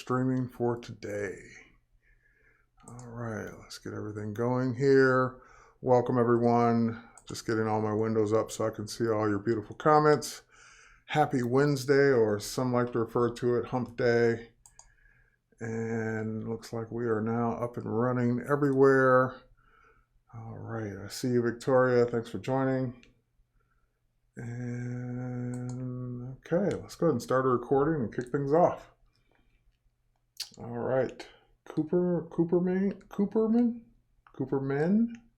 streaming for today. All right, let's get everything going here. Welcome everyone. Just getting all my windows up so I can see all your beautiful comments. Happy Wednesday, or some like to refer to it, hump day. And looks like we are now up and running everywhere. All right, I see you, Victoria. Thanks for joining. And okay, let's go ahead and start a recording and kick things off. All right,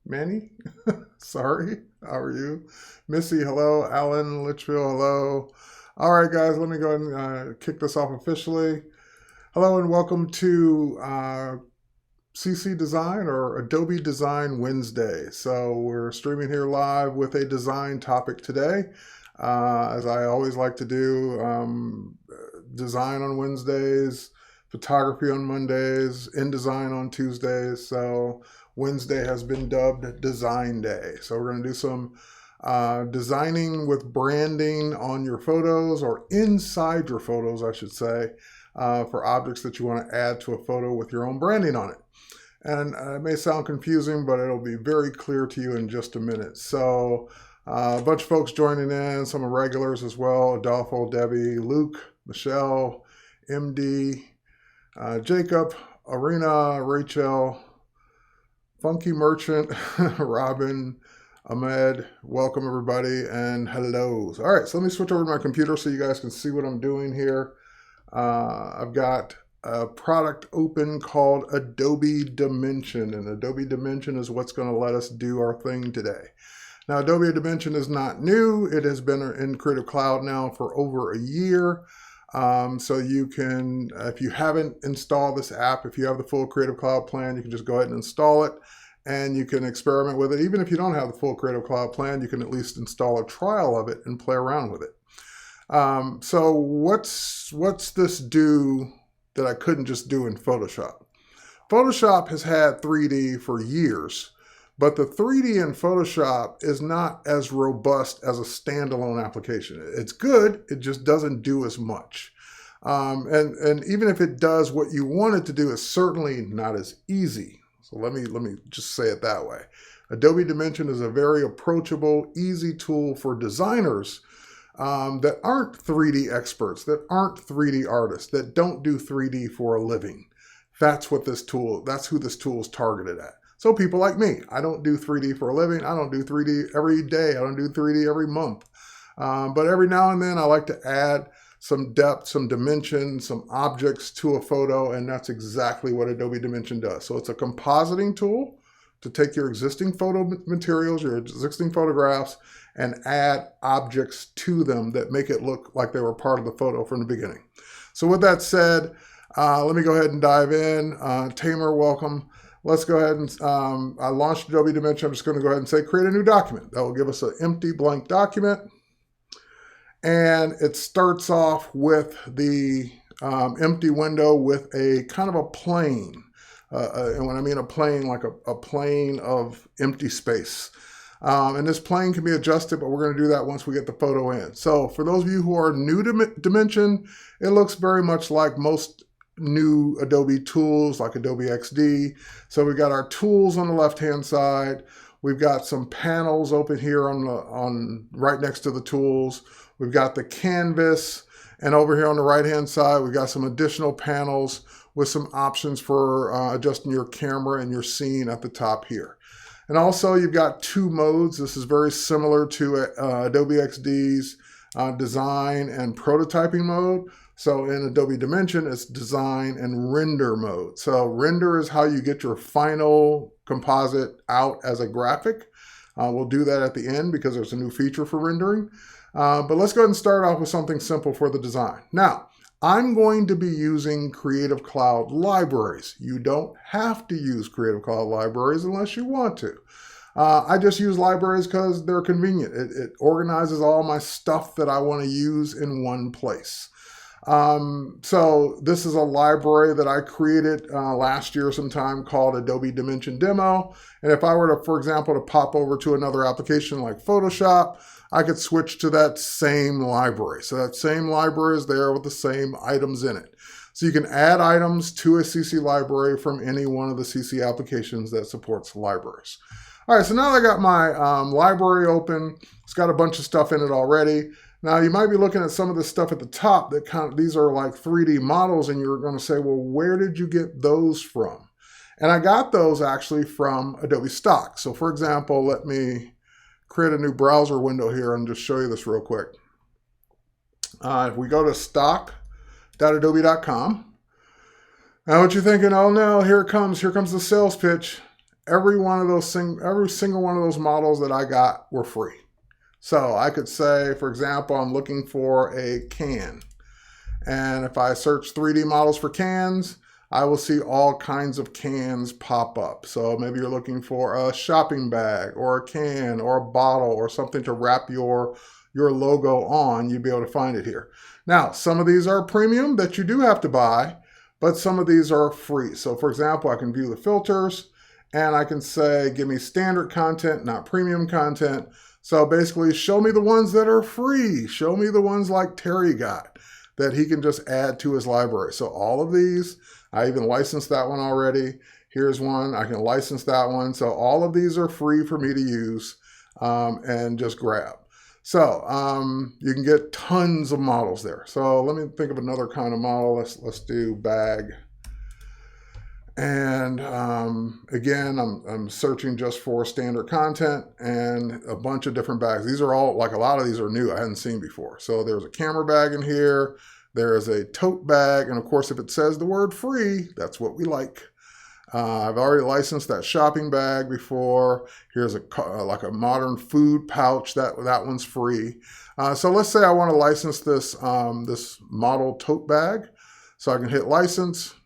Manny. Sorry, how are you? Missy, hello. Alan Litchfield, hello. All right, guys, let me go ahead and kick this off officially. Hello and welcome to CC Design, or Adobe Design Wednesday. So we're streaming here live with a design topic today. As I always like to do, design on Wednesdays, photography on Mondays, InDesign on Tuesdays. So Wednesday has been dubbed Design Day. So we're going to do some designing with branding on your photos, or inside your photos, I should say, for objects that you want to add to a photo with your own branding on it. And it may sound confusing, but it'll be very clear to you in just a minute. So a bunch of folks joining in, some of regulars as well: Adolfo, Debbie, Luke, Michelle, MD, Jacob, Arena, Rachel, Funky Merchant, Robin, Ahmed. Welcome everybody, and hellos. All right, so let me switch over to my computer so you guys can see what I'm doing here. I've got a product open called Adobe Dimension, and Adobe Dimension is what's going to let us do our thing today. Now, Adobe Dimension is not new. It has been in Creative Cloud now for over a year. So you can, if you haven't installed this app, if you have the full Creative Cloud plan, you can just go ahead and install it, and you can experiment with it. Even if you don't have the full Creative Cloud plan, you can at least install a trial of it and play around with it. So what's this do that I couldn't just do in Photoshop? Photoshop has had 3D for years, but the 3D in Photoshop is not as robust as a standalone application. It's good, it just doesn't do as much. And even if it does what you want it to do, it's certainly not as easy. So let me just say it that way. Adobe Dimension is a very approachable, easy tool for designers that aren't 3D experts, that aren't 3D artists, that don't do 3D for a living. That's who this tool is targeted at. So people like me, I don't do 3D for a living. I don't do 3D every day. I don't do 3D every month. But every now and then I like to add some depth, some dimension, some objects to a photo, and that's exactly what Adobe Dimension does. So it's a compositing tool to take your existing photo materials, your existing photographs, and add objects to them that make it look like they were part of the photo from the beginning. So with that said, let me go ahead and dive in. Tamer, welcome. Let's go ahead and, I launched Adobe Dimension. I'm just going to go ahead and say create a new document. That will give us an empty blank document. And it starts off with the empty window with a kind of a plane. And when I mean a plane, like a plane of empty space. And this plane can be adjusted, but we're going to do that once we get the photo in. So for those of you who are new to Dimension, it looks very much like most new Adobe tools, like Adobe XD. So we got our tools on the left-hand side. We've got some panels open here on right next to the tools. We've got the canvas, and over here on the right-hand side, we've got some additional panels with some options for adjusting your camera and your scene at the top here. And also you've got two modes. This is very similar to Adobe XD's design and prototyping mode. So in Adobe Dimension, it's design and render mode. So render is how you get your final composite out as a graphic. We'll do that at the end because there's a new feature for rendering. But let's go ahead and start off with something simple for the design. Now, I'm going to be using Creative Cloud libraries. You don't have to use Creative Cloud libraries unless you want to. I just use libraries because they're convenient. It organizes all my stuff that I want to use in one place. So this is a library that I created last year sometime called Adobe Dimension Demo. And if I were to, for example, to pop over to another application like Photoshop, I could switch to that same library. So that same library is there with the same items in it. So you can add items to a CC library from any one of the CC applications that supports libraries. All right, so now I got my library open. It's got a bunch of stuff in it already. Now you might be looking at some of the stuff at the top that these are like 3D models, and you're going to say, well, where did you get those from? And I got those actually from Adobe Stock. So for example, let me create a new browser window here and just show you this real quick. If we go to stock.adobe.com, now what you're thinking, oh no, here comes the sales pitch. Every single one of those models that I got were free. So I could say, for example, I'm looking for a can. And if I search 3D models for cans, I will see all kinds of cans pop up. So maybe you're looking for a shopping bag or a can or a bottle or something to wrap your logo on. You'd be able to find it here. Now, some of these are premium that you do have to buy, but some of these are free. So for example, I can view the filters and I can say, give me standard content, not premium content. So basically, show me the ones that are free. Show me the ones like Terry got that he can just add to his library. So all of these, I even licensed that one already. Here's one, I can license that one. So all of these are free for me to use and just grab. So you can get tons of models there. So let me think of another kind of model. Let's do bag. And again, I'm searching just for standard content and a bunch of different bags. These are all, like a lot of these are new, I hadn't seen before. So there's a camera bag in here. There is a tote bag. And of course, if it says the word free, that's what we like. I've already licensed that shopping bag before. Here's like a modern food pouch. That one's free. So let's say I want to license this, this model tote bag. So I can hit license.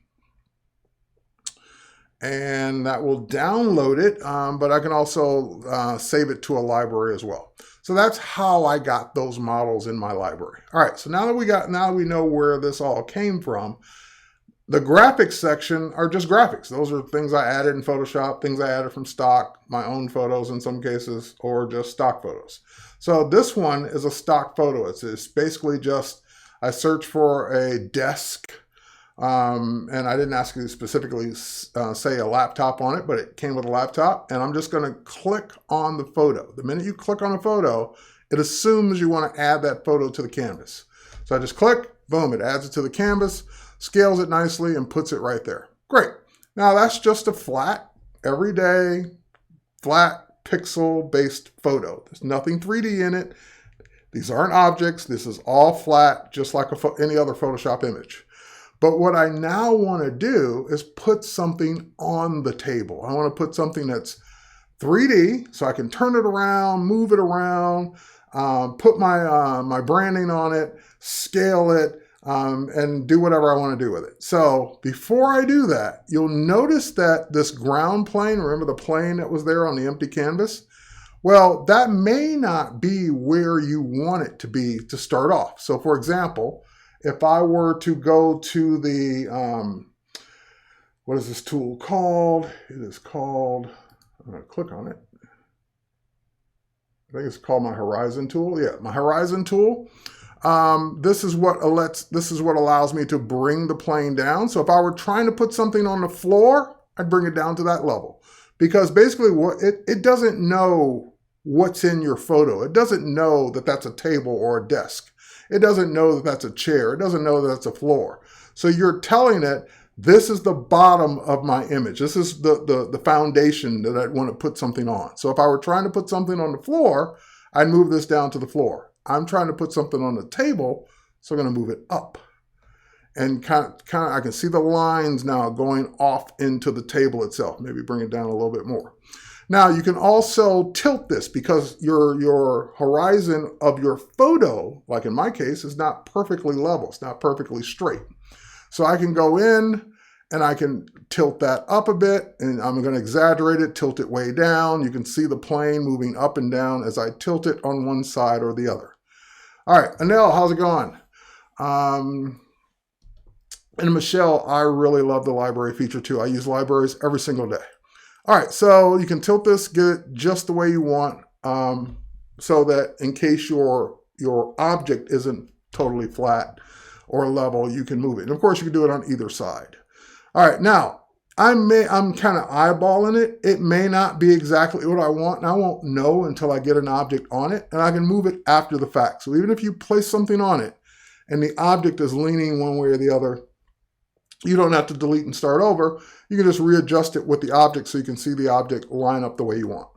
And that will download it, but I can also save it to a library as well. So that's how I got those models in my library. All right, so now that we know where this all came from, the graphics section are just graphics. Those are things I added in Photoshop, things I added from stock, my own photos in some cases, or just stock photos. So this one is a stock photo. It's basically just, I search for a desk, and I didn't ask you to specifically say a laptop on it, but it came with a laptop, and I'm just going to click on the photo. The minute you click on a photo, it assumes you want to add that photo to the canvas. So I just click, boom, it adds it to the canvas, scales it nicely, and puts it right there. Great. Now that's just a flat, everyday, flat pixel-based photo. There's nothing 3D in it. These aren't objects. This is all flat, just like any other Photoshop image. But what I now want to do is put something on the table. I want to put something that's 3D, so I can turn it around, move it around, put my branding on it, scale it, and do whatever I want to do with it. So before I do that, you'll notice that this ground plane, remember the plane that was there on the empty canvas? Well, that may not be where you want it to be to start off. So for example, if I were to go to the, what is this tool called? It is called, I'm going to click on it. I think it's called my Horizon tool. Yeah, my Horizon tool. This is what allows me to bring the plane down. So if I were trying to put something on the floor, I'd bring it down to that level. Because basically it doesn't know what's in your photo. It doesn't know that that's a table or a desk. It doesn't know that that's a chair. It doesn't know that that's a floor. So you're telling it, this is the bottom of my image. This is the foundation that I want to put something on. So if I were trying to put something on the floor, I'd move this down to the floor. I'm trying to put something on the table, so I'm going to move it up. And kind of, I can see the lines now going off into the table itself. Maybe bring it down a little bit more. Now you can also tilt this because your horizon of your photo, like in my case, is not perfectly level. It's not perfectly straight. So I can go in and I can tilt that up a bit, and I'm going to exaggerate it, tilt it way down. You can see the plane moving up and down as I tilt it on one side or the other. All right, Anel, how's it going? And Michelle, I really love the library feature too. I use libraries every single day. All right, so you can tilt this, get it just the way you want, so that in case your object isn't totally flat, or level, you can move it. And of course, you can do it on either side. All right, now, I'm kind of eyeballing it. It may not be exactly what I want, and I won't know until I get an object on it, and I can move it after the fact. So even if you place something on it, and the object is leaning one way or the other, you don't have to delete and start over. You can just readjust it with the object so you can see the object line up the way you want.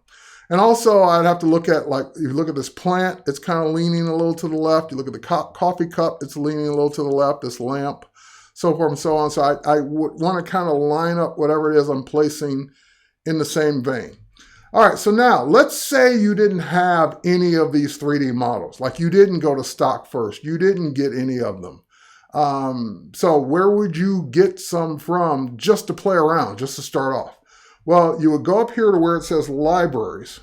And also, I'd have to look at, like, if you look at this plant, it's kind of leaning a little to the left. You look at the coffee cup, it's leaning a little to the left, this lamp, so forth and so on. So I would want to kind of line up whatever it is I'm placing in the same vein. All right, so now let's say you didn't have any of these 3D models. Like you didn't go to stock first. You didn't get any of them. So where would you get some from just to play around, just to start off? Well, you would go up here to where it says libraries.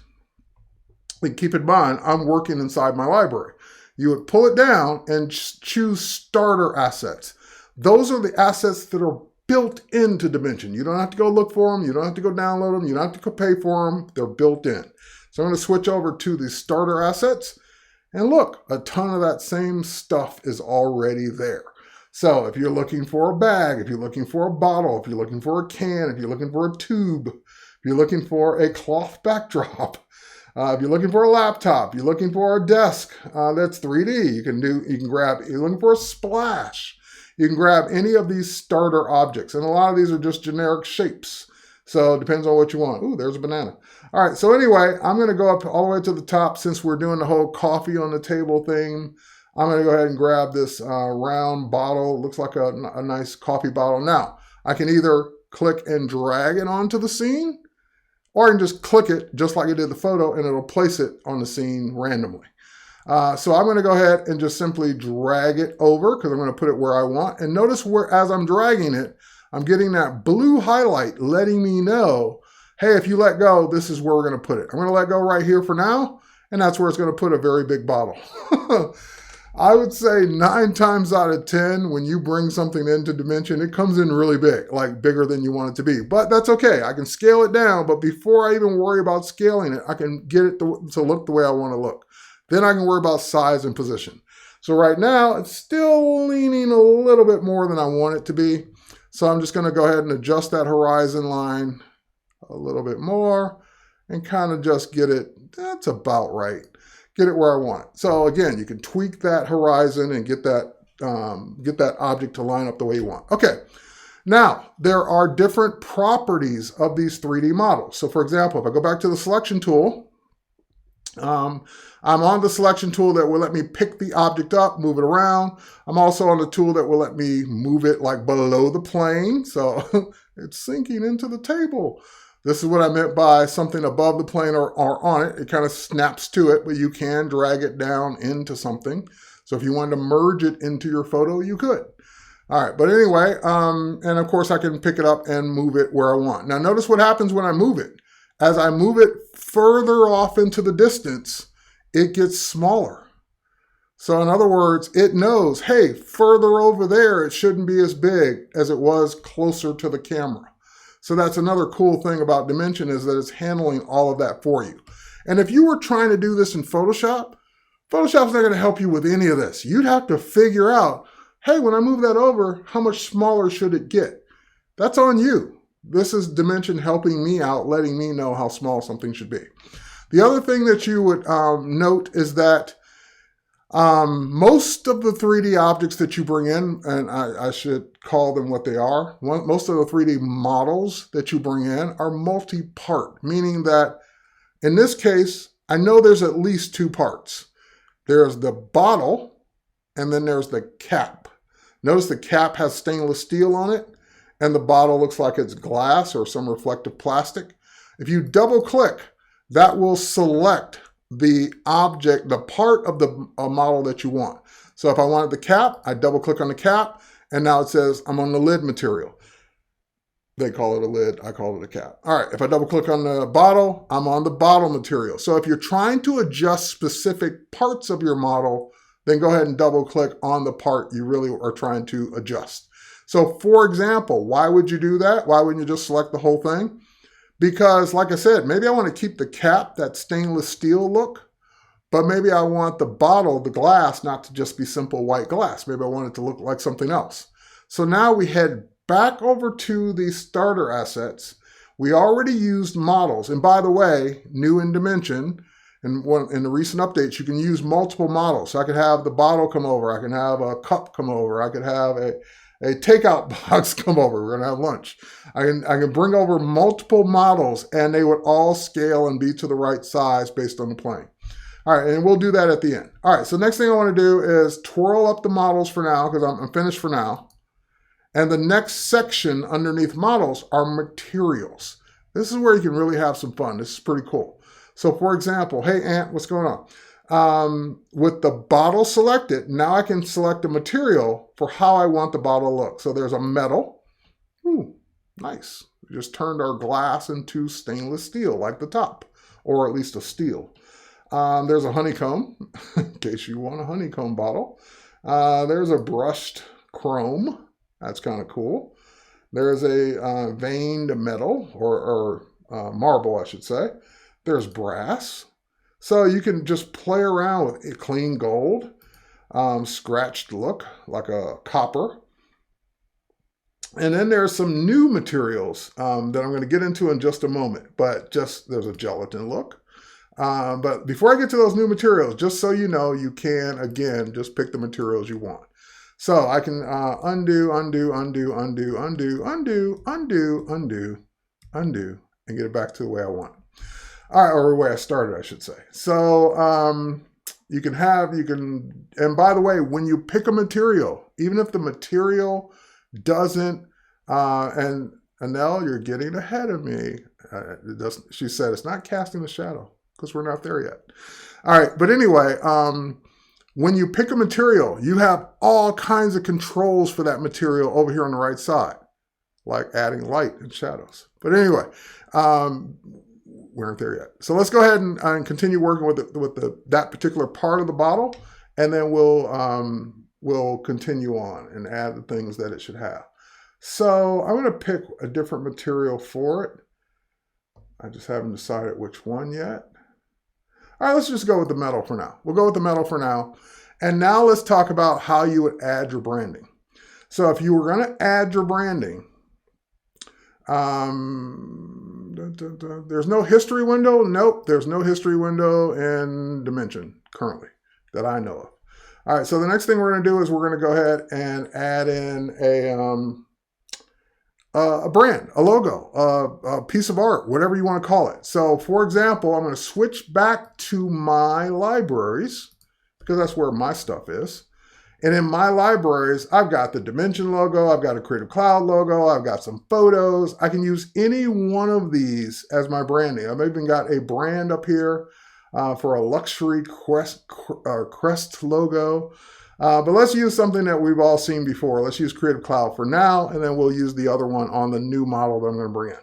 And keep in mind, I'm working inside my library. You would pull it down and choose starter assets. Those are the assets that are built into Dimension. You don't have to go look for them. You don't have to go download them. You don't have to go pay for them. They're built in. So I'm going to switch over to the starter assets. And look, a ton of that same stuff is already there. So if you're looking for a bag, if you're looking for a bottle, if you're looking for a can, if you're looking for a tube, if you're looking for a cloth backdrop, if you're looking for a laptop, you're looking for a desk that's 3D, you can grab, you're looking for a splash, you can grab any of these starter objects. And a lot of these are just generic shapes. So it depends on what you want. Ooh, there's a banana. All right, so anyway, I'm going to go up all the way to the top since we're doing the whole coffee on the table thing. I'm going to go ahead and grab this round bottle. It looks like a nice coffee bottle. Now, I can either click and drag it onto the scene, or I can just click it just like I did the photo, and it'll place it on the scene randomly. So I'm going to go ahead and just simply drag it over because I'm going to put it where I want. And notice where, as I'm dragging it, I'm getting that blue highlight letting me know, hey, if you let go, this is where we're going to put it. I'm going to let go right here for now, and that's where it's going to put a very big bottle. I would say 9 times out of 10, when you bring something into Dimension, it comes in really big, like bigger than you want it to be. But that's okay. I can scale it down, but before I even worry about scaling it, I can get it to look the way I want to look. Then I can worry about size and position. So right now, it's still leaning a little bit more than I want it to be. So I'm just going to go ahead and adjust that horizon line a little bit more and kind of just get it, that's about right. Get it where I want it. So again, you can tweak that horizon and get that object to line up the way you want. Okay, now there are different properties of these 3D models. So for example, if I go back to the selection tool, I'm on the selection tool that will let me pick the object up, move it around. I'm also on the tool that will let me move it like below the plane. So it's sinking into the table. This is what I meant by something above the plane or on it. It kind of snaps to it, but you can drag it down into something. So if you wanted to merge it into your photo, you could. All right, but anyway, and of course I can pick it up and move it where I want. Now notice what happens when I move it. As I move it further off into the distance, it gets smaller. So in other words, it knows, hey, further over there, it shouldn't be as big as it was closer to the camera. So that's another cool thing about Dimension is that it's handling all of that for you. And if you were trying to do this in Photoshop, Photoshop's not going to help you with any of this. You'd have to figure out, hey, when I move that over, how much smaller should it get? That's on you. This is Dimension helping me out, letting me know how small something should be. The other thing that you would note is that most of the 3D objects that you bring in, and I should call them what they are, most of the 3D models that you bring in are multi-part, meaning that in this case, I know there's at least 2 parts. There's the bottle, and then there's the cap. Notice the cap has stainless steel on it, and the bottle looks like it's glass or some reflective plastic. If you double click, that will select the object, the part of the model that you want. So if I wanted the cap, I double click on the cap, and now it says I'm on the lid material. They call it a lid, I call it a cap. All right, if I double click on the bottle, I'm on the bottle material. So if you're trying to adjust specific parts of your model, then go ahead and double click on the part you really are trying to adjust. So for example, why would you do that? Why wouldn't you just select the whole thing? Because like I said, maybe I want to keep the cap, that stainless steel look, but maybe I want the bottle, the glass, not to just be simple white glass. Maybe I want it to look like something else. So now we head back over to the starter assets. We already used models. And by the way, new in Dimension, in the recent updates, you can use multiple models. So I could have the bottle come over. I can have a cup come over. I could have a takeout box come over. We're going to have lunch. I can bring over multiple models, and they would all scale and be to the right size based on the plane. All right, and we'll do that at the end. All right, so next thing I want to do is twirl up the models for now, because I'm finished for now. And the next section underneath models are materials. This is where you can really have some fun. This is pretty cool. So for example, hey Ant, what's going on? With the bottle selected, now I can select a material for how I want the bottle to look. So there's a metal. Ooh, nice. We just turned our glass into stainless steel, like the top, or at least a steel. There's a honeycomb, in case you want a honeycomb bottle. There's a brushed chrome. That's kind of cool. There's a veined metal, or marble, I should say. There's brass. So you can just play around with a clean gold, scratched look, like a copper. And then there's some new materials that I'm going to get into in just a moment. But there's a gelatin look. But before I get to those new materials, just so you know, you can, again, just pick the materials you want. So I can undo, and get it back to the way I want it. All right, or the way I started, I should say. So and by the way, when you pick a material, even if the material doesn't, and Anel, you're getting ahead of me. She said it's not casting a shadow, because we're not there yet. All right, but anyway, when you pick a material, you have all kinds of controls for that material over here on the right side, like adding light and shadows. But anyway, we aren't there yet. So let's go ahead and continue working with that particular part of the bottle, and then we'll continue on and add the things that it should have. So I'm going to pick a different material for it. I just haven't decided which one yet. All right, let's just go with the metal for now. We'll go with the metal for now. And now let's talk about how you would add your branding. So if you were going to add your branding, there's no history window. Nope, there's no history window in Dimension currently that I know of. All right, so the next thing we're going to do is we're going to go ahead and add in a brand, a logo, a piece of art, whatever you want to call it. So for example, I'm going to switch back to my libraries, because that's where my stuff is. And in my libraries, I've got the Dimension logo, I've got a Creative Cloud logo, I've got some photos. I can use any one of these as my branding. I've even got a brand up here for a luxury crest logo. But let's use something that we've all seen before. Let's use Creative Cloud for now, and then we'll use the other one on the new model that I'm going to bring in.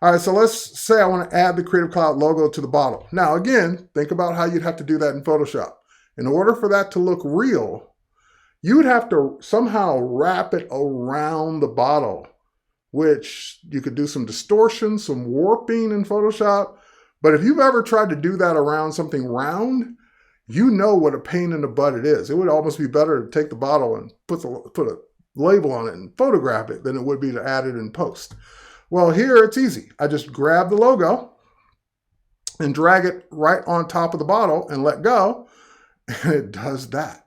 All right, so let's say I want to add the Creative Cloud logo to the bottle. Now, again, think about how you'd have to do that in Photoshop. In order for that to look real, you would have to somehow wrap it around the bottle, which you could do some distortion, some warping in Photoshop. But if you've ever tried to do that around something round, you know what a pain in the butt it is. It would almost be better to take the bottle and put a label on it and photograph it than it would be to add it in post. Well, here it's easy. I just grab the logo and drag it right on top of the bottle and let go, and it does that.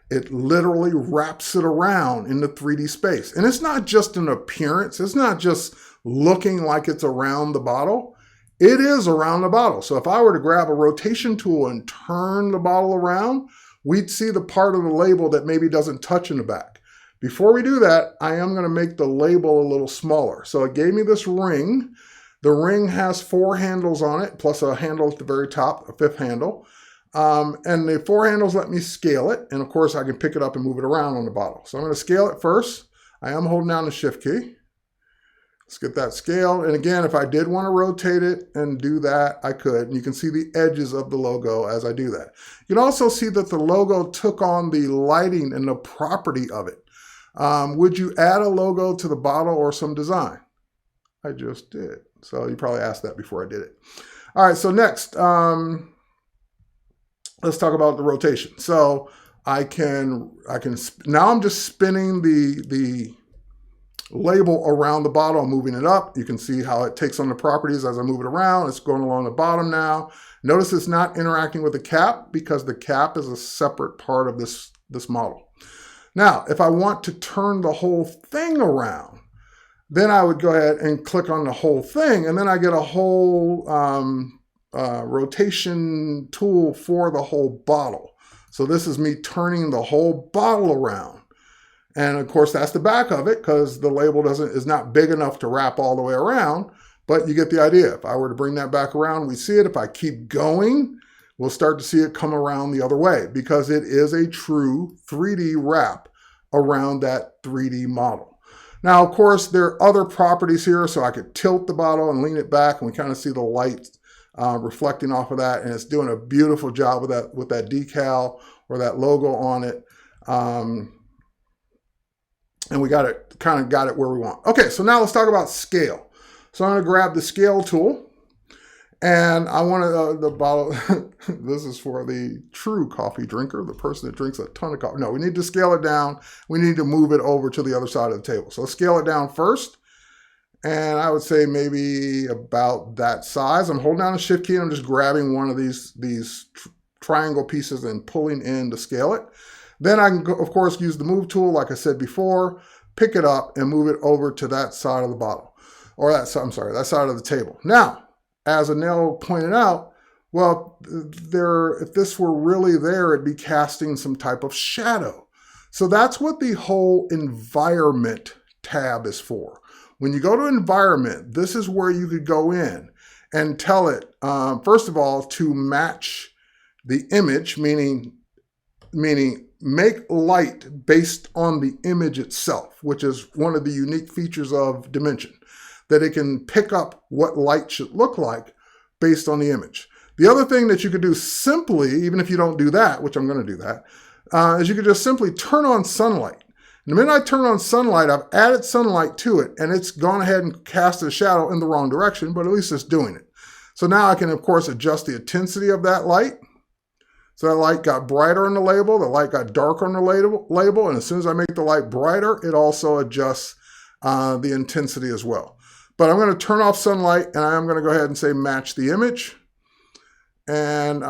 It literally wraps it around in the 3D space. And it's not just an appearance. It's not just looking like it's around the bottle. It is around the bottle. So if I were to grab a rotation tool and turn the bottle around, we'd see the part of the label that maybe doesn't touch in the back. Before we do that, I am going to make the label a little smaller. So it gave me this ring. The ring has 4 handles on it, plus a handle at the very top, a 5th handle. And the 4 handles let me scale it. And of course, I can pick it up and move it around on the bottle. So I'm going to scale it first. I am holding down the Shift key. Let's get that scaled. And again, if I did want to rotate it and do that, I could. And you can see the edges of the logo as I do that. You can also see that the logo took on the lighting and the property of it. Would you add a logo to the bottle or some design? I just did. So you probably asked that before I did it. All right, so next, let's talk about the rotation. So now I'm just spinning the label around the bottle. I'm moving it up. You can see how it takes on the properties as I move it around. It's going along the bottom now. Notice it's not interacting with the cap because the cap is a separate part of this model. Now, if I want to turn the whole thing around, then I would go ahead and click on the whole thing, and then I get a whole rotation tool for the whole bottle. So this is me turning the whole bottle around. And of course, that's the back of it because the label is not big enough to wrap all the way around, but you get the idea. If I were to bring that back around, we see it. If I keep going, we'll start to see it come around the other way because it is a true 3D wrap around that 3D model. Now, of course, there are other properties here, so I could tilt the bottle and lean it back, and we kind of see the light reflecting off of that, and it's doing a beautiful job with that decal or that logo on it. And we got it where we want. Okay, so now let's talk about scale. So I'm going to grab the scale tool, and I want the bottle. This is for the true coffee drinker, the person that drinks a ton of coffee. No, we need to scale it down. We need to move it over to the other side of the table. So let's scale it down first. And I would say maybe about that size. I'm holding down the shift key and I'm just grabbing one of these triangle pieces and pulling in to scale it. Then I can, of course, use the move tool, like I said before, pick it up and move it over to that side of the bottle, or that side of the table. Now, as Anel pointed out, well, if this were really there, it'd be casting some type of shadow. So that's what the whole environment tab is for. When you go to environment, this is where you could go in and tell it, first of all, to match the image, meaning make light based on the image itself, which is one of the unique features of Dimension, that it can pick up what light should look like based on the image. The other thing that you could do simply, even if you don't do that, which I'm going to do that, is you could just simply turn on sunlight. And the minute I turn on sunlight, I've added sunlight to it, and it's gone ahead and cast a shadow in the wrong direction, but at least it's doing it. So now I can, of course, adjust the intensity of that light. So that light got brighter on the label, the light got darker on the label, and as soon as I make the light brighter, it also adjusts the intensity as well. But I'm going to turn off sunlight, and I'm going to go ahead and say match the image. And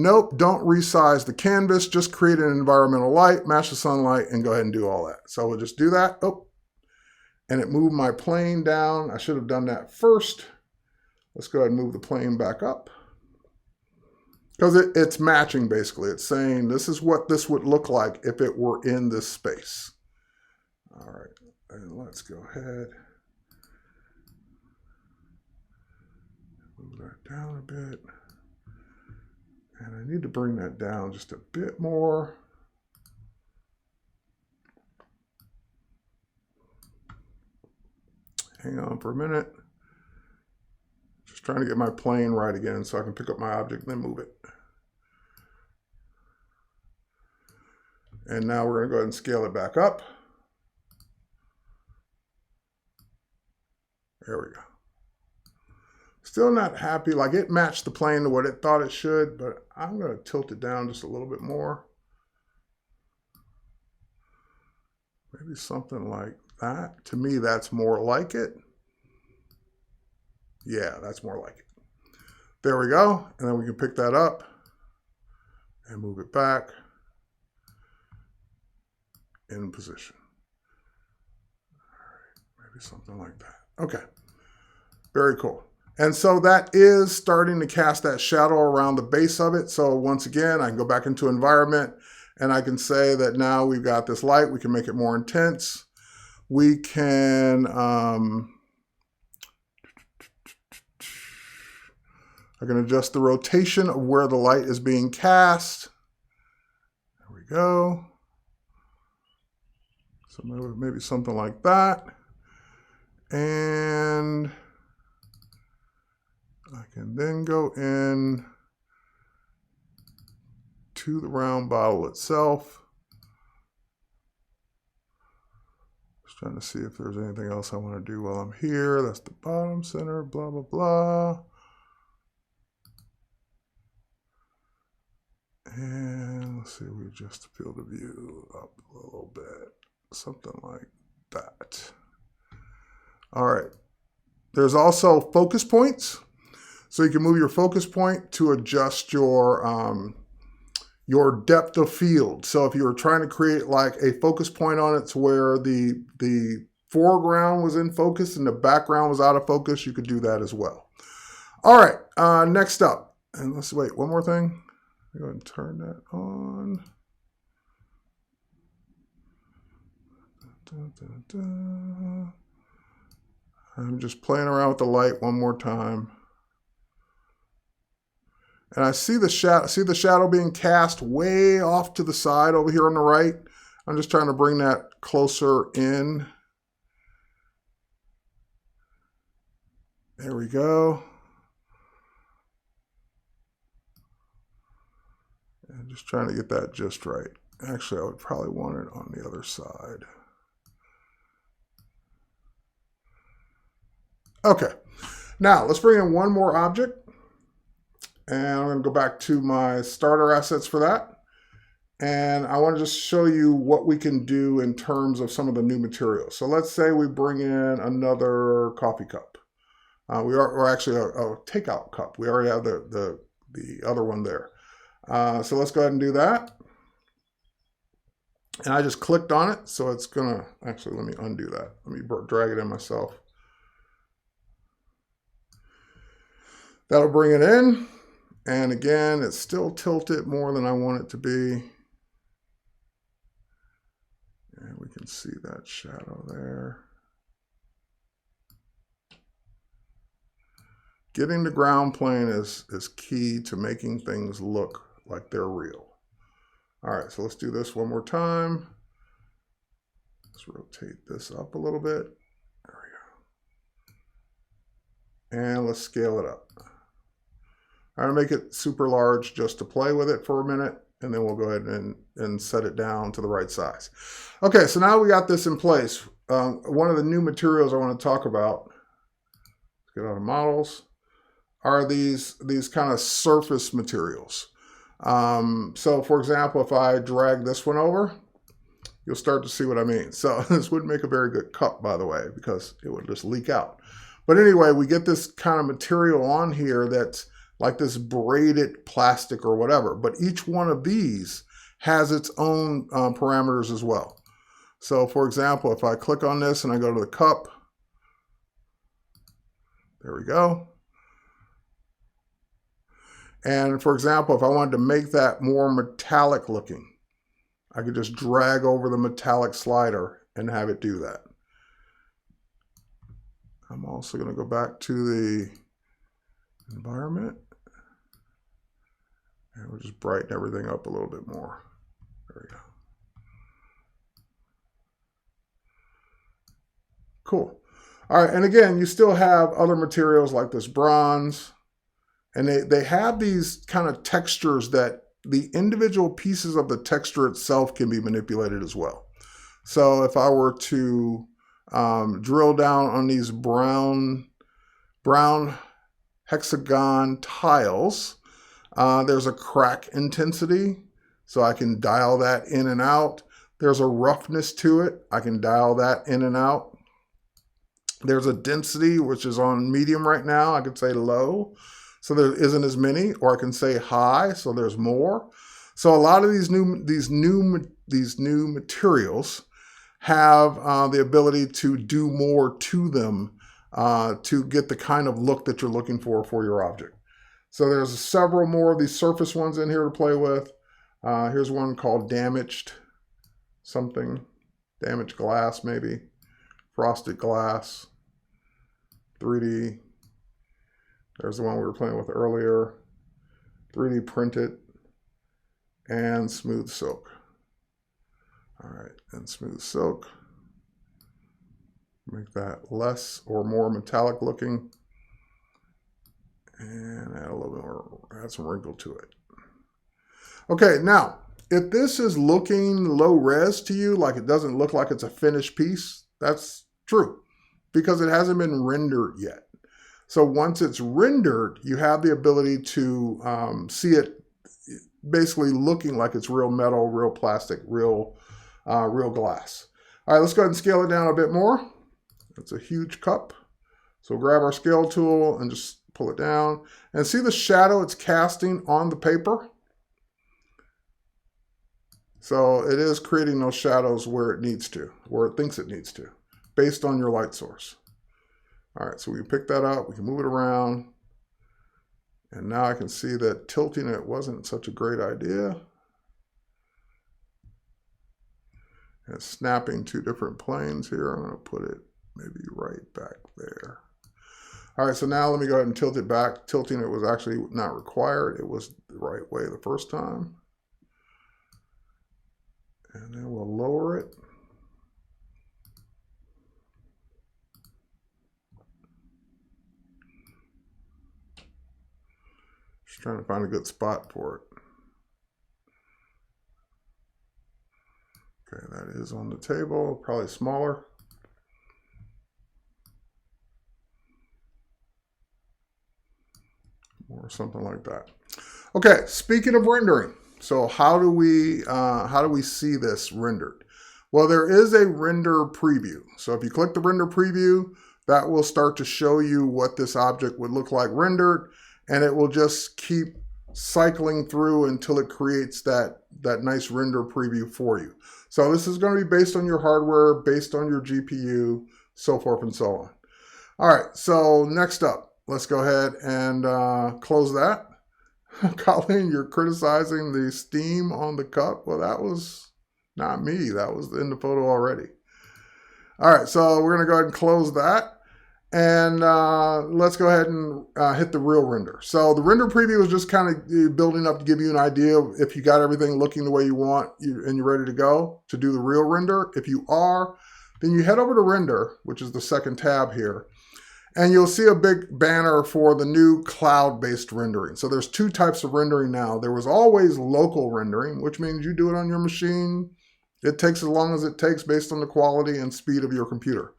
nope, don't resize the canvas, just create an environmental light, match the sunlight, and go ahead and do all that. So we'll just do that. Oh, and it moved my plane down. I should have done that first. Let's go ahead and move the plane back up. Because it's matching, basically. It's saying this is what this would look like if it were in this space. All right, and let's go ahead. Move that down a bit. And I need to bring that down just a bit more. Hang on for a minute. Just trying to get my plane right again so I can pick up my object and then move it. And now we're going to go ahead and scale it back up. There we go. Still not happy. Like, it matched the plane to what it thought it should, but I'm going to tilt it down just a little bit more. Maybe something like that. To me, that's more like it. Yeah, that's more like it. There we go. And then we can pick that up and move it back in position. All right, maybe something like that. Okay, very cool. And so that is starting to cast that shadow around the base of it. So once again, I can go back into environment and I can say that now we've got this light. We can make it more intense. We can, I can adjust the rotation of where the light is being cast. There we go. So maybe something like that. And I can then go in to the round bottle itself. Just trying to see if there's anything else I want to do while I'm here. That's the bottom center, blah, blah, blah. And let's see, we adjust the field of view up a little bit, something like that. All right. There's also focus points. So you can move your focus point to adjust your depth of field. So if you were trying to create like a focus point on it to where the foreground was in focus and the background was out of focus, you could do that as well. All right, next up, and let's wait, one more thing. Go ahead and turn that on. I'm just playing around with the light one more time. And I see the shadow being cast way off to the side over here on the right. I'm just trying to bring that closer in. There we go. And just trying to get that just right. Actually, I would probably want it on the other side. Okay, now let's bring in one more object. And I'm going to go back to my starter assets for that. And I want to just show you what we can do in terms of some of the new materials. So let's say we bring in another coffee cup. Or actually a takeout cup. We already have the other one there. So let's go ahead and do that. And I just clicked on it. So it's going to, actually, let me undo that. Let me drag it in myself. That'll bring it in. And again, it's still tilted more than I want it to be. And we can see that shadow there. Getting the ground plane is key to making things look like they're real. All right, so let's do this one more time. Let's rotate this up a little bit. There we go. And let's scale it up. I'm going to make it super large just to play with it for a minute, and then we'll go ahead and set it down to the right size. Okay, so now we got this in place. One of the new materials I want to talk about, let's get out of models, are these kind of surface materials. So for example, if I drag this one over, you'll start to see what I mean. So this wouldn't make a very good cup, by the way, because it would just leak out. But anyway, we get this kind of material on here that's like this braided plastic or whatever. But each one of these has its own parameters as well. So for example, if I click on this and I go to the cup, there we go. And for example, if I wanted to make that more metallic looking, I could just drag over the metallic slider and have it do that. I'm also going to go back to the environment. And we'll just brighten everything up a little bit more. There we go. Cool. All right, and again, you still have other materials like this bronze, and they have these kind of textures that the individual pieces of the texture itself can be manipulated as well. So if I were to drill down on these brown hexagon tiles, there's a crack intensity, so I can dial that in and out. There's a roughness to it. I can dial that in and out. There's a density, which is on medium right now. I could say low, so there isn't as many, or I can say high, so there's more. So a lot of these new materials have the ability to do more to them to get the kind of look that you're looking for your object. So there's several more of these surface ones in here to play with. Here's one called damaged something, damaged glass maybe, frosted glass, 3D. There's the one we were playing with earlier, 3D printed, and smooth silk. All right, and smooth silk. Make that less or more metallic looking. And add a little bit more, add some wrinkle to it. Okay, now, if this is looking low res to you, like it doesn't look like it's a finished piece, that's true, because it hasn't been rendered yet. So once it's rendered, you have the ability to see it basically looking like it's real metal, real plastic, real glass. All right, let's go ahead and scale it down a bit more. It's a huge cup. So grab our scale tool and just pull it down. And see the shadow it's casting on the paper? So it is creating those shadows where it needs to, where it thinks it needs to, based on your light source. All right, so we can pick that up, we can move it around. And now I can see that tilting it wasn't such a great idea. And it's snapping two different planes here. I'm going to put it maybe right back there. All right, so now let me go ahead and tilt it back. Tilting it was actually not required. It was the right way the first time. And then we'll lower it. Just trying to find a good spot for it. Okay, that is on the table, probably smaller. Or something like that. Okay, speaking of rendering, so how do we see this rendered? Well, there is a render preview. So if you click the render preview, that will start to show you what this object would look like rendered, and it will just keep cycling through until it creates that nice render preview for you. So this is going to be based on your hardware, based on your GPU, so forth and so on. All right, so next up, let's go ahead and close that. Colleen, you're criticizing the steam on the cup. Well, that was not me. That was in the photo already. All right, so we're going to go ahead and close that. And let's go ahead and hit the real render. So the render preview is just kind of building up to give you an idea of if you got everything looking the way you want and you're ready to go to do the real render. If you are, then you head over to render, which is the second tab here. And you'll see a big banner for the new cloud-based rendering. So there's two types of rendering now. There was always local rendering, which means you do it on your machine. It takes as long as it takes based on the quality and speed of your computer.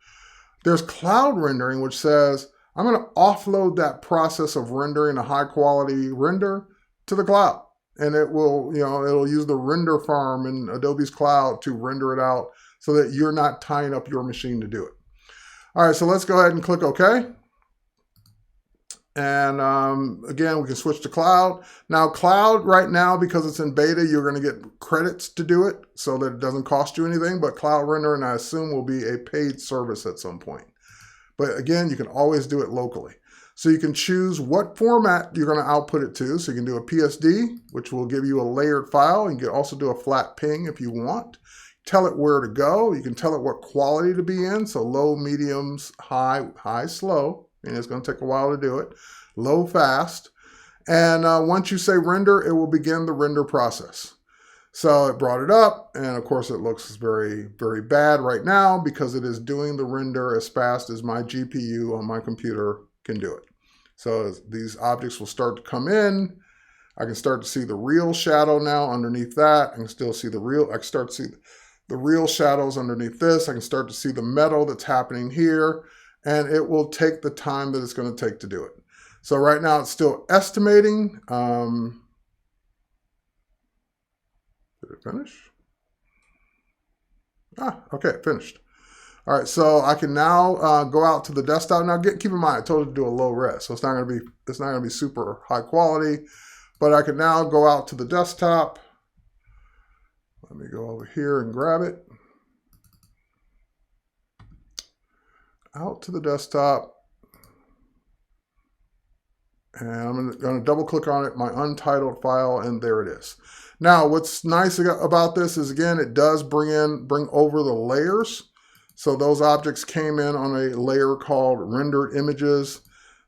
There's cloud rendering, which says, I'm going to offload that process of rendering a high-quality render to the cloud. And it will, it'll use the render farm in Adobe's cloud to render it out so that you're not tying up your machine to do it. All right, so let's go ahead and click OK. And again, we can switch to cloud. Now, cloud right now, because it's in beta, you're going to get credits to do it so that it doesn't cost you anything. But cloud rendering, I assume, will be a paid service at some point. But again, you can always do it locally. So you can choose what format you're going to output it to. So you can do a PSD, which will give you a layered file. You can also do a flat ping if you want. Tell it where to go. You can tell it what quality to be in. So low, mediums, high, slow. And it's going to take a while to do it. Low, fast. And once you say render, it will begin the render process. So it brought it up. And of course, it looks very, very bad right now because it is doing the render as fast as my GPU on my computer can do it. So these objects will start to come in. I can start to see the real shadow now underneath that. I can still see I can start to see the real shadows underneath this. I can start to see the metal that's happening here, and it will take the time that it's going to take to do it. So right now it's still estimating. Did it finish? Okay, it finished. All right, so I can now go out to the desktop. Now keep in mind, I told you to do a low res, so it's not going to be super high quality, but I can now go out to the desktop. Let me go over here and grab it. Out to the desktop. And I'm going to double click on it, my untitled file, and there it is. Now, what's nice about this is, again, it does bring over the layers. So those objects came in on a layer called rendered images.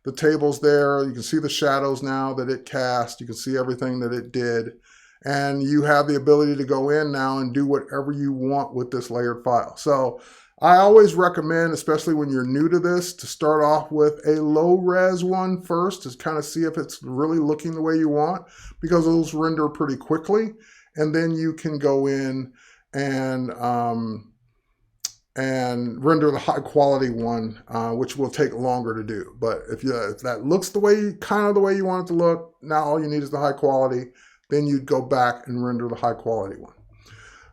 The table's there. You can see the shadows now that it cast. You can see everything that it did. And you have the ability to go in now and do whatever you want with this layered file. So I always recommend, especially when you're new to this, to start off with a low res one first to kind of see if it's really looking the way you want, because those render pretty quickly. And then you can go in and render the high quality one, which will take longer to do. But if that looks kind of the way you want it to look, now all you need is the high quality. then you'd go back and render the high quality one.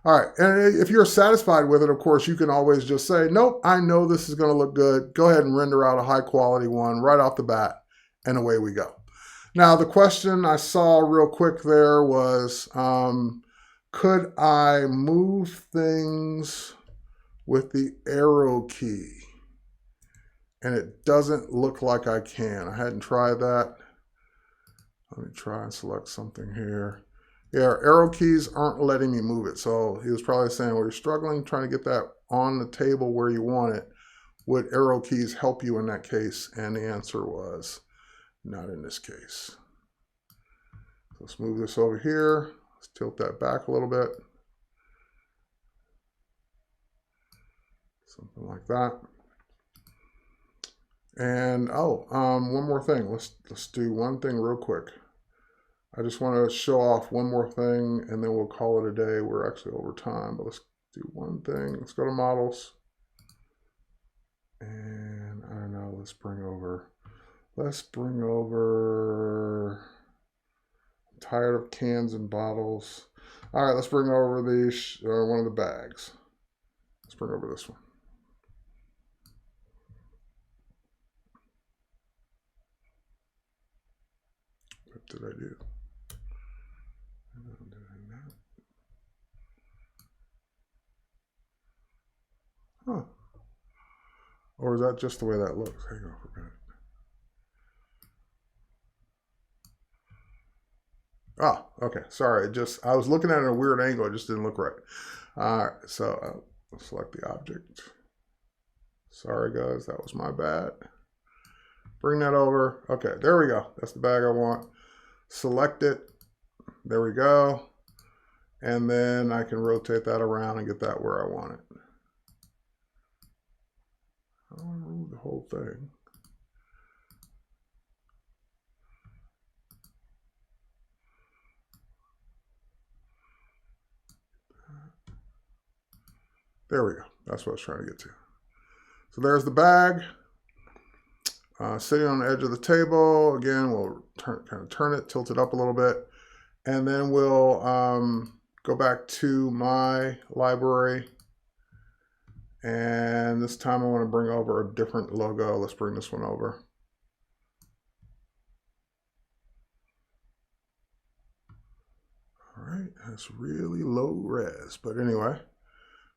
All right, and if you're satisfied with it, of course, you can always just say, nope, I know this is going to look good. Go ahead and render out a high quality one right off the bat, and away we go. Now, the question I saw real quick there was, could I move things with the arrow key? And it doesn't look like I can. I hadn't tried that. Let me try and select something here. Yeah, arrow keys aren't letting me move it. So he was probably saying, well, you're struggling trying to get that on the table where you want it. Would arrow keys help you in that case? And the answer was not in this case. So let's move this over here. Let's tilt that back a little bit. Something like that. And one more thing. Let's do one thing real quick. I just want to show off one more thing, and then we'll call it a day. We're actually over time, but let's do one thing. Let's go to models, and I don't know. Let's bring over. I'm tired of cans and bottles. All right, let's bring over one of the bags. Let's bring over this one. What did I do? Huh. Or is that just the way that looks? Hang on for a minute. Oh, okay. Sorry. I was looking at it at a weird angle. It just didn't look right. All right. So I'll select the object. Sorry, guys. That was my bad. Bring that over. Okay. There we go. That's the bag I want. Select it. There we go. And then I can rotate that around and get that where I want it. I don't want to remove the whole thing. There we go. That's what I was trying to get to. So there's the bag. Sitting on the edge of the table. Again, we'll turn it, tilt it up a little bit. And then we'll go back to my library. And this time I want to bring over a different logo. Let's bring this one over. All right, that's really low res, but anyway,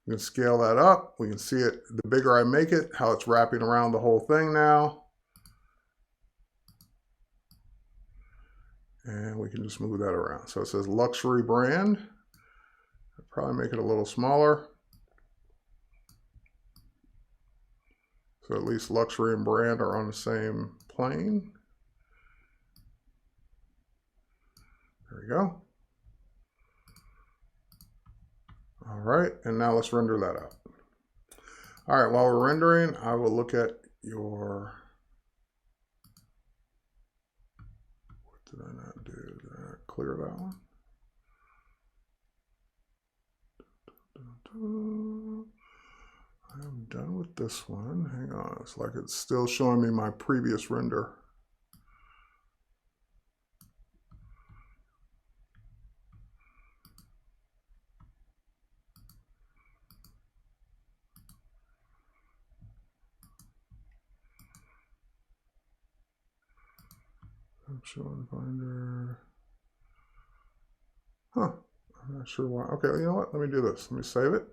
we can scale that up. We can see it, the bigger I make it, how it's wrapping around the whole thing now. And we can just move that around. So it says luxury brand. I'll probably make it a little smaller. So at least luxury and brand are on the same plane. There we go. All right, and now let's render that out. All right, while we're rendering, I will look at your, what did I not do? Did I not clear that one? I'm done with this one. Hang on, it's like it's still showing me my previous render. Showing Finder. Huh. I'm not sure why. Okay, you know what? Let me do this. Let me save it.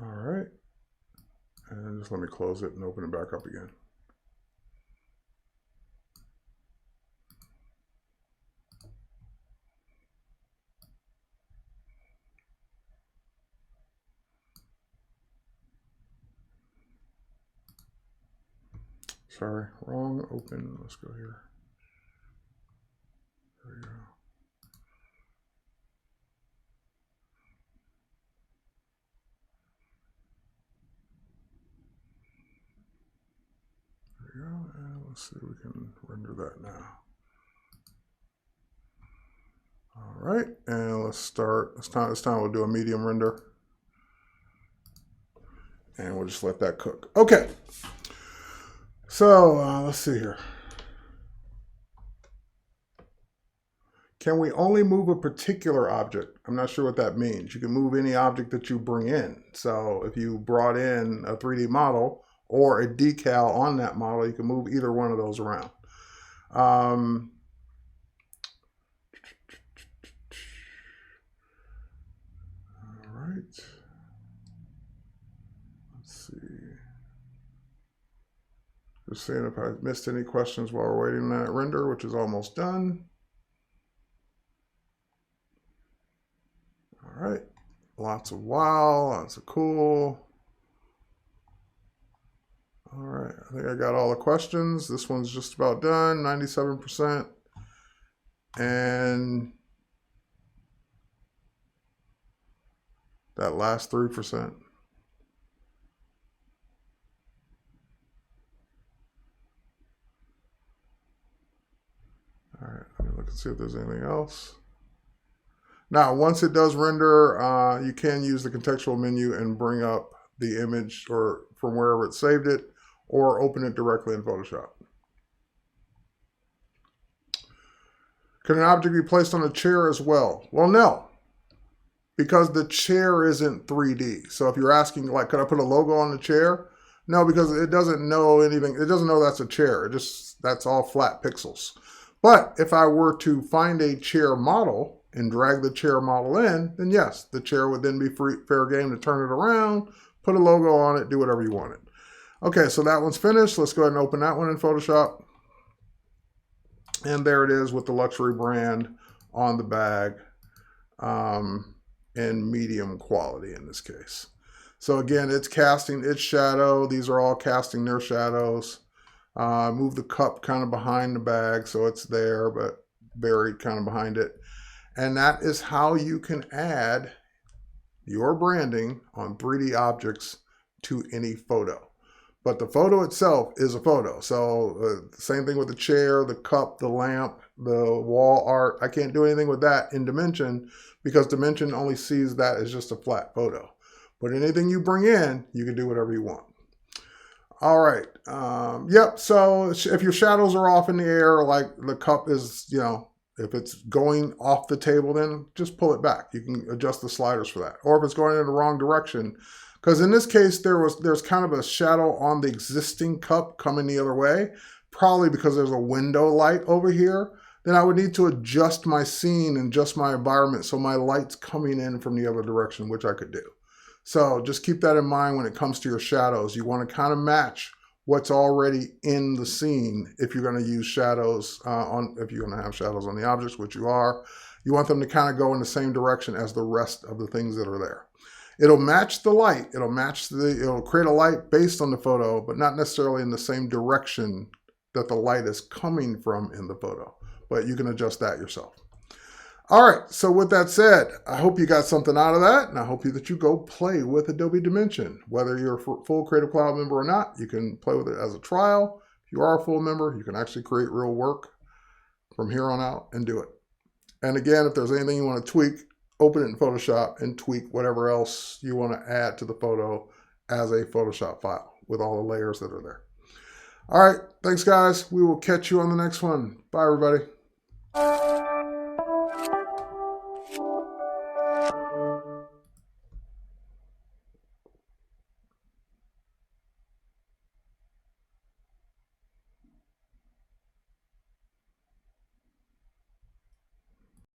All right. And just let me close it and open it back up again. Sorry, wrong open. Let's go here. There we go. There we go. And let's see if we can render that now. All right, and let's start. This time we'll do a medium render. And we'll just let that cook. Okay. So let's see here. Can we only move a particular object? I'm not sure what that means. You can move any object that you bring in. So if you brought in a 3D model or a decal on that model, you can move either one of those around. All right. Let's see. Just seeing if I missed any questions while we're waiting on that render, which is almost done. All right. Lots of wow, lots of cool. All right, I think I got all the questions. This one's just about done, 97%. And that last 3%. All right, let me look and see if there's anything else. Now, once it does render, you can use the contextual menu and bring up the image or from wherever it saved it, or open it directly in Photoshop. Can an object be placed on a chair as well? Well, no, because the chair isn't 3D. So if you're asking, like, could I put a logo on the chair? No, because it doesn't know anything. It doesn't know that's a chair. That's all flat pixels. But if I were to find a chair model and drag the chair model in, then yes, the chair would then be fair game to turn it around, put a logo on it, do whatever you wanted. Okay, so that one's finished. Let's go ahead and open that one in Photoshop. And there it is with the luxury brand on the bag in medium quality in this case. So again, it's casting its shadow. These are all casting their shadows. Move the cup kind of behind the bag so it's there, but buried kind of behind it. And that is how you can add your branding on 3D objects to any photo. But the photo itself is a photo. So same thing with the chair, the cup, the lamp, the wall art. I can't do anything with that in Dimension because Dimension only sees that as just a flat photo. But anything you bring in, you can do whatever you want. All right. Yep. So if your shadows are off in the air, like the cup is, you know, if it's going off the table, then just pull it back. You can adjust the sliders for that. Or if it's going in the wrong direction, because in this case, there's kind of a shadow on the existing cup coming the other way, probably because there's a window light over here. Then I would need to adjust my scene and adjust my environment so my light's coming in from the other direction, which I could do. So just keep that in mind when it comes to your shadows. You want to kind of match what's already in the scene if you're going to use shadows if you're going to have shadows on the objects, which you are. You want them to kind of go in the same direction as the rest of the things that are there. It'll match the light. It'll create a light based on the photo, but not necessarily in the same direction that the light is coming from in the photo. But you can adjust that yourself. All right, so with that said, I hope you got something out of that, and I hope that you go play with Adobe Dimension. Whether you're a full Creative Cloud member or not, you can play with it as a trial. If you are a full member, you can actually create real work from here on out and do it. And again, if there's anything you want to tweak, open it in Photoshop and tweak whatever else you want to add to the photo as a Photoshop file with all the layers that are there. All right, thanks guys. We will catch you on the next one. Bye everybody.